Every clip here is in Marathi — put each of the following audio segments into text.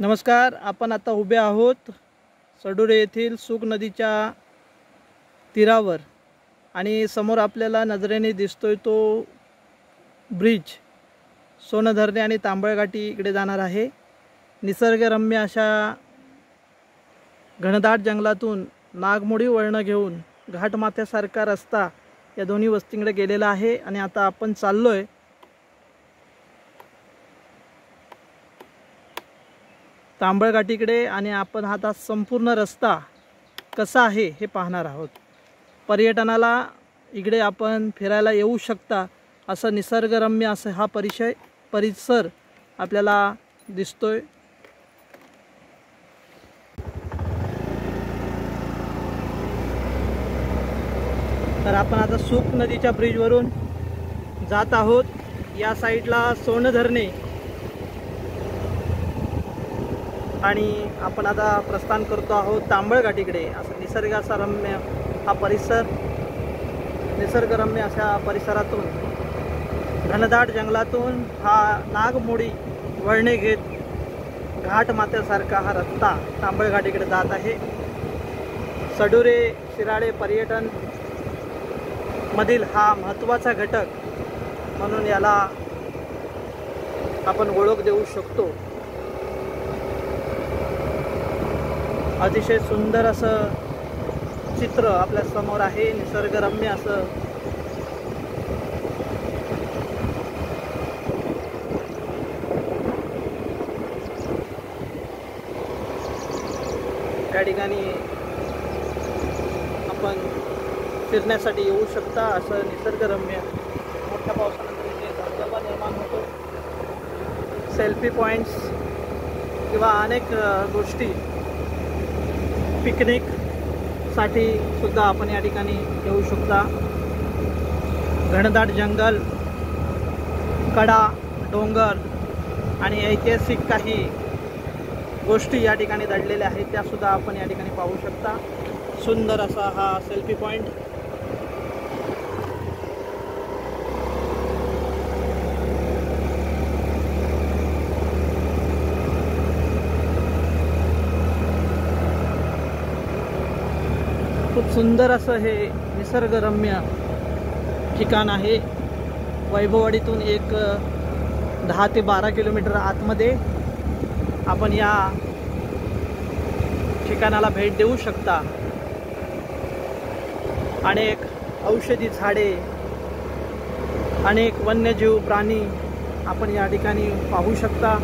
नमस्कार. आपण आता उभे आहोत सडुरे येथील सूक नदीच्या तीरावर आणि समोर आपल्याला नजरेने दिसतोय तो ब्रिज सोनधरणे आणि तांबळघाटी इकडे जाणार आहे. निसर्गरम्य अशा घनदाट जंगलातून नागमोडी वळण घेऊन घाटमाथ्यासारखा रस्ता या दोन्ही वस्तींकडे गेलेला आहे आणि आता आपण चाललोय तांबळघाटीकडे आणि आपण आता संपूर्ण रस्ता कसा आहे हे पाहणार आहोत. पर्यटनाला इकडे आपण फिरायला येऊ शकता असं निसर्गरम्य असं हा परिसर आपल्याला दिसतोय. तर आपण आता सूक नदीच्या ब्रिजवरून जात आहोत. या साईडला सोनधरणे आणि आपण आता प्रस्थान करतो आहोत तांबळघाटीकडे. असं निसर्गरम्य हा परिसर, निसर्गरम्य अशा परिसरातून घनदाट जंगलातून हा नागमोडी वळणे घेत घाटमाथ्यासारखा हा रस्ता तांबळघाटीकडे जात आहे. सडुरे शिराळे पर्यटन मधील हा महत्त्वाचा घटक म्हणून याला आपण ओळख देऊ शकतो. अतिशय सुंदर असं चित्र आपल्या समोर आहे, निसर्गरम्य असं. त्या ठिकाणी आपण फिरण्यासाठी येऊ शकता. असं निसर्गरम्य मोठ्या पावसानंतर इथे धबधबा निर्माण होतो. सेल्फी पॉईंट्स किंवा अनेक गोष्टी पिकनिकसाठी सुद्धा आपण या ठिकाणी येऊ शकता. घनदाट जंगल, कडा, डोंगर आणि ऐतिहासिक काही गोष्टी या ठिकाणी दडलेल्या आहेत, त्या सुद्धा आपण या ठिकाणी पाहू शकता. सुंदर असा हा सेल्फी पॉईंट. खूप सुंदर असं हे निसर्गरम्य ठिकाण आहे. वैभववाडीतून एक 10 ते 12 किलोमीटर आतमध्ये आपण या ठिकाणाला भेट देऊ शकता. अनेक औषधी झाडे, अनेक वन्यजीव प्राणी आपण या ठिकाणी पाहू शकता.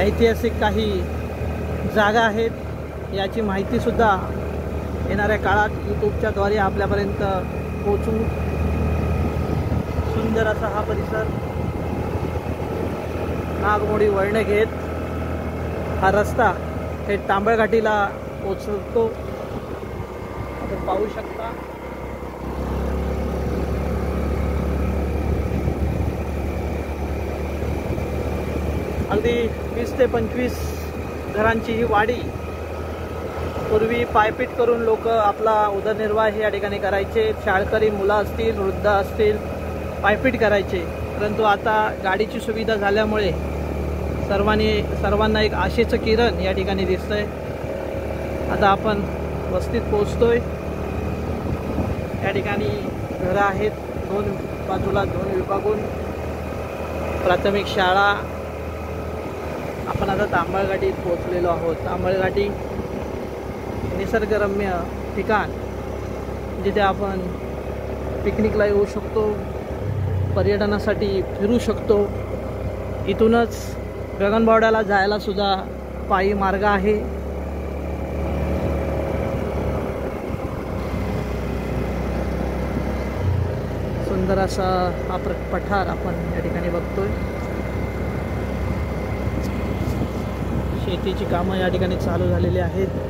ऐतिहासिक काही जागा आहेत, याची माहितीसुद्धा येणाऱ्या काळात यूट्यूबच्या द्वारे आपल्यापर्यंत पोहोचू. सुंदर असा हा परिसर, नागमोडी वळणे घेत हा रस्ता थेट तांबळघाटीला पोचतो, आपण पाहू शकता. अगदी 20 ते 25 घरांची ही वाडी. पूर्वी पायपीट करून लोक आपला उदरनिर्वाह या ठिकाणी करायचे. शाळकरी मुलं असतील, वृद्ध असतील, पायपीट करायचे. परंतु आता गाडीची सुविधा झाल्यामुळे सर्वांना एक आशेचं किरण या ठिकाणी दिसतंय. आता आपण वस्तीत पोहोचतोय. या ठिकाणी घरं आहेत, दोन बाजूला, दोन विभागून. प्राथमिक शाळा. आपण आता तांबळघाटीत पोहोचलेलो आहोत. तांबळघाटी निसर्गरम्य ठिकाण जिथे आपण पिकनिकला येऊ शकतो, पर्यटनासाठी फिरू शकतो. इथूनच गगनबावड्याला जायला सुद्धा पायी मार्ग आहे. सुंदर असा हा पठार आपण या ठिकाणी बघतोय. शेतीची कामं या ठिकाणी चालू झालेली आहेत.